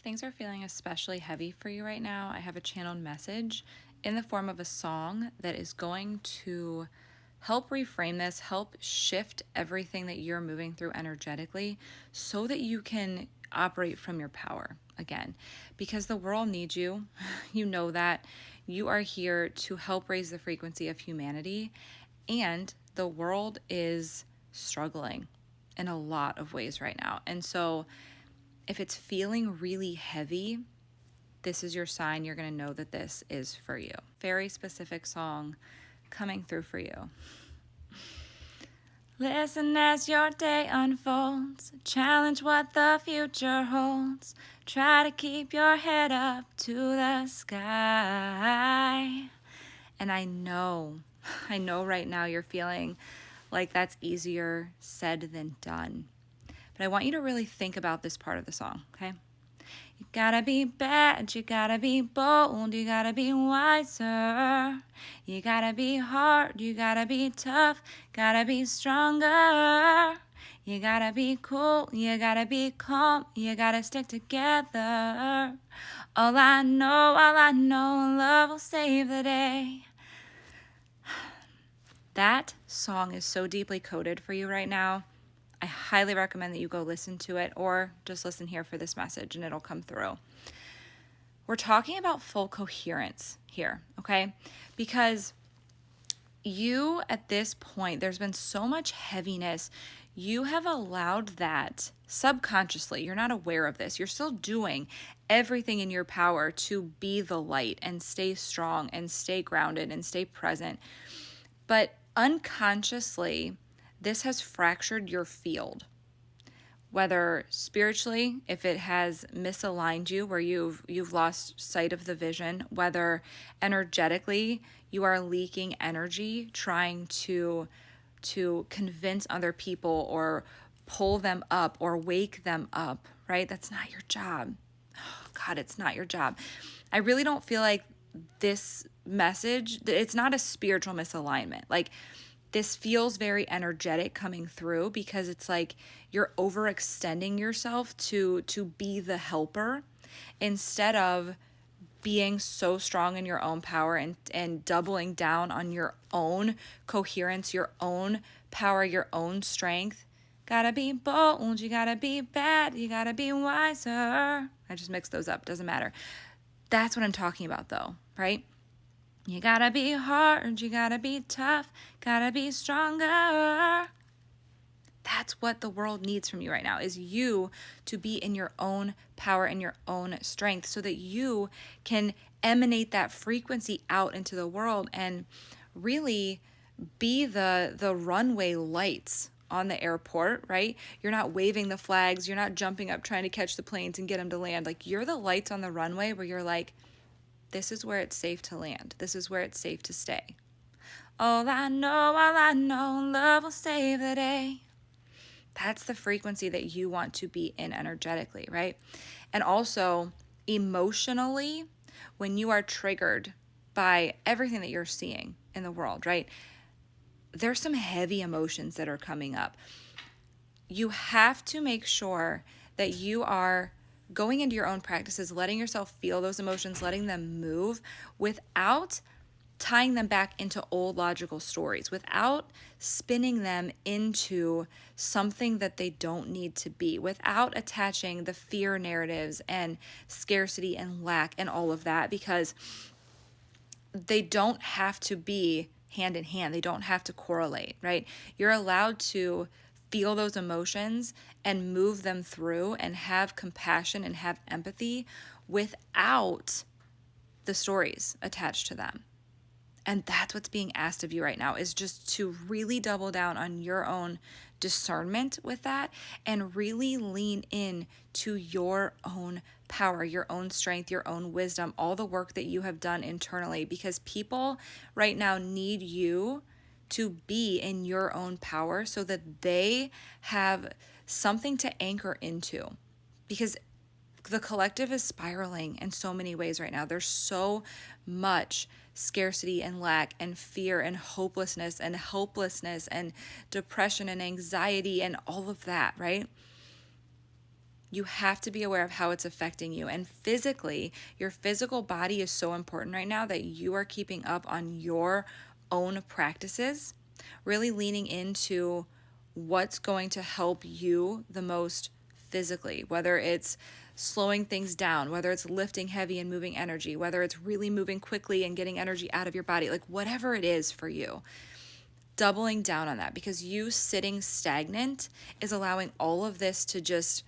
things are feeling especially heavy for you right now, I have a channeled message in the form of a song that is going to help reframe this, help shift everything that you're moving through energetically so that you can operate from your power again. Because the world needs you. You know that. You are here to help raise the frequency of humanity, and the world is struggling in a lot of ways right now. And so if it's feeling really heavy, this is your sign. You're going to know that this is for you. Very specific song coming through for you. Listen as your day unfolds. Challenge what the future holds. Try to keep your head up to the sky. And I know right now you're feeling like that's easier said than done. But I want you to really think about this part of the song, okay? You gotta be bad, you gotta be bold, you gotta be wiser. You gotta be hard, you gotta be tough, gotta be stronger. You gotta be cool, you gotta be calm, you gotta stick together. All I know, love will save the day. That song is so deeply coded for you right now. I highly recommend that you go listen to it or just listen here for this message and it'll come through. We're talking about full coherence here, okay? Because you, at this point, there's been so much heaviness. You have allowed that subconsciously. You're not aware of this. You're still doing everything in your power to be the light and stay strong and stay grounded and stay present. But unconsciously, this has fractured your field. Whether spiritually, if it has misaligned you where you've lost sight of the vision, whether energetically you are leaking energy trying to convince other people or pull them up or wake them up, right? That's not your job. Oh, God, it's not your job. I really don't feel like this message, it's not a spiritual misalignment. Like, this feels very energetic coming through because it's like you're overextending yourself to be the helper instead of being so strong in your own power and doubling down on your own coherence, your own power, your own strength. Gotta be bold, you gotta be bad, you gotta be wiser. I just mixed those up, doesn't matter. That's what I'm talking about though, right? You gotta be hard, you gotta be tough, gotta be stronger. That's what the world needs from you right now, is you to be in your own power and your own strength so that you can emanate that frequency out into the world and really be the runway lights on the airport, right? You're not waving the flags, you're not jumping up trying to catch the planes and get them to land. Like, you're the lights on the runway where you're like, this is where it's safe to land. This is where it's safe to stay. All I know, love will save the day. That's the frequency that you want to be in energetically, right? And also emotionally, when you are triggered by everything that you're seeing in the world, right? There's some heavy emotions that are coming up. You have to make sure that you are going into your own practices, letting yourself feel those emotions, letting them move without tying them back into old logical stories, without spinning them into something that they don't need to be, without attaching the fear narratives and scarcity and lack and all of that, because they don't have to be hand in hand. They don't have to correlate, right? You're allowed to feel those emotions and move them through and have compassion and have empathy without the stories attached to them. And that's what's being asked of you right now, is just to really double down on your own discernment with that and really lean in to your own power, your own strength, your own wisdom, all the work that you have done internally, because people right now need you to be in your own power so that they have something to anchor into. Because the collective is spiraling in so many ways right now. There's so much scarcity and lack and fear and hopelessness and helplessness and depression and anxiety and all of that, right? You have to be aware of how it's affecting you. And physically, your physical body is so important right now that you are keeping up on your own practices, really leaning into what's going to help you the most physically, whether it's slowing things down, whether it's lifting heavy and moving energy, whether it's really moving quickly and getting energy out of your body, like whatever it is for you. Doubling down on that, because you sitting stagnant is allowing all of this to just,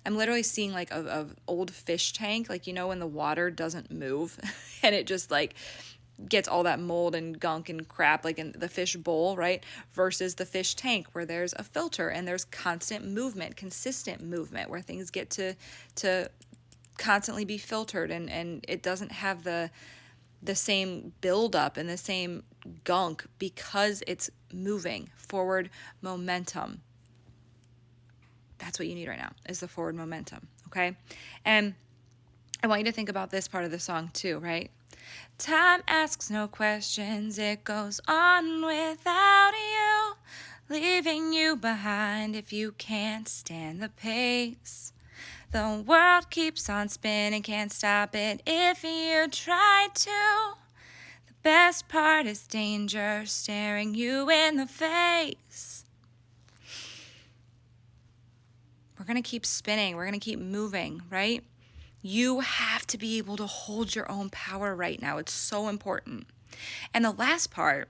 I'm literally seeing like a old fish tank, like, you know, when the water doesn't move and it just like gets all that mold and gunk and crap like in the fish bowl, right? Versus the fish tank where there's a filter and there's constant movement, consistent movement, where things get to constantly be filtered and it doesn't have the same buildup and the same gunk because it's moving forward momentum. That's what you need right now, is the forward momentum, okay? And I want you to think about this part of the song too, right? Time asks no questions, it goes on without you, leaving you behind if you can't stand the pace. The world keeps on spinning, can't stop it if you try to. The best part is danger staring you in the face. We're going to keep spinning. We're going to keep moving, right? You have to be able to hold your own power right now. It's so important. And the best part,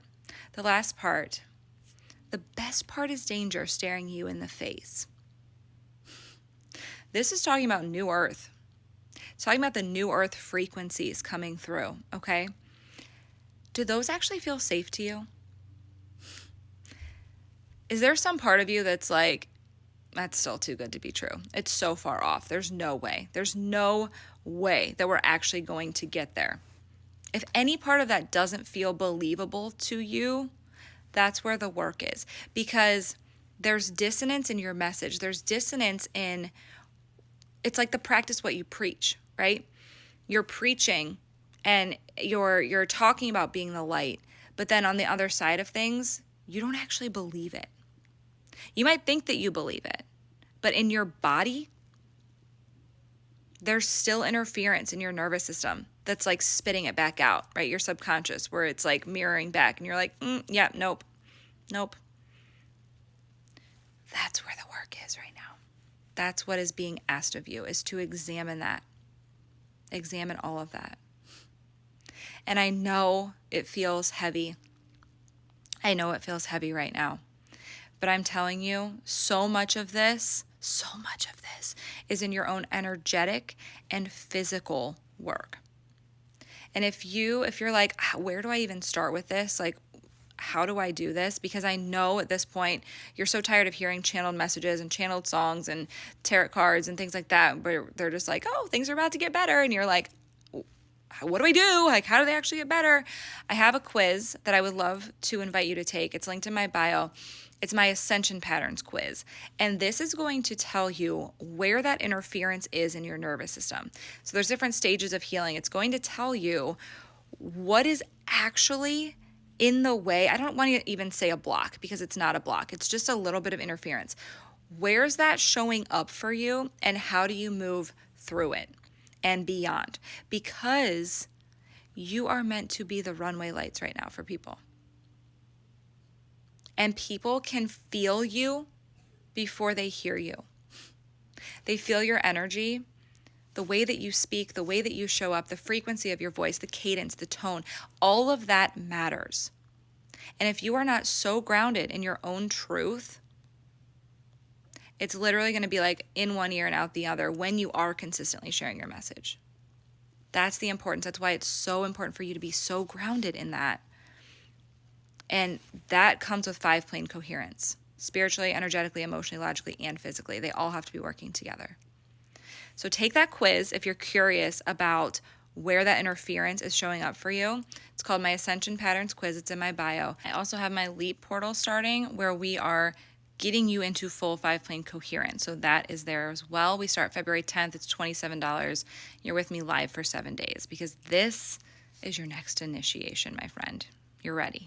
the best part is danger staring you in the face. This is talking about new earth. It's talking about the new earth frequencies coming through, okay? Do those actually feel safe to you? Is there some part of you that's like, that's still too good to be true? It's so far off. There's no way. There's no way that we're actually going to get there. If any part of that doesn't feel believable to you, that's where the work is. Because there's dissonance in your message. There's dissonance in, it's like the practice what you preach, right? You're preaching and you're talking about being the light, but then on the other side of things, you don't actually believe it. You might think that you believe it, but in your body, there's still interference in your nervous system that's like spitting it back out, right? Your subconscious, where it's like mirroring back and you're like, yeah, nope. That's where the work is right now. That's what is being asked of you, is to examine that. Examine all of that. And I know it feels heavy. I know it feels heavy right now. But I'm telling you, so much of this is in your own energetic and physical work. And if you're like, where do I even start with this? Like, how do I do this? Because I know at this point, you're so tired of hearing channeled messages and channeled songs and tarot cards and things like that, but they're just like, oh, things are about to get better. And you're like, what do I do? Like, how do they actually get better? I have a quiz that I would love to invite you to take. It's linked in my bio. It's my Ascension Patterns quiz. And this is going to tell you where that interference is in your nervous system. So there's different stages of healing. It's going to tell you what is actually in the way. I don't want to even say a block, because it's not a block. It's just a little bit of interference. Where's that showing up for you, and how do you move through it and beyond? Because you are meant to be the runway lights right now for people. And people can feel you before they hear you. They feel your energy, the way that you speak, the way that you show up, the frequency of your voice, the cadence, the tone, all of that matters. And if you are not so grounded in your own truth, it's literally going to be like in one ear and out the other when you are consistently sharing your message. That's the importance. That's why it's so important for you to be so grounded in that. And that comes with 5-plane coherence, spiritually, energetically, emotionally, logically, and physically. They all have to be working together. So take that quiz if you're curious about where that interference is showing up for you. It's called my Ascension Patterns quiz. It's in my bio. I also have my Leap portal starting, where we are getting you into full 5-plane coherence. So that is there as well. We start February 10th. It's $27. You're with me live for 7 days, because this is your next initiation, my friend. You're ready.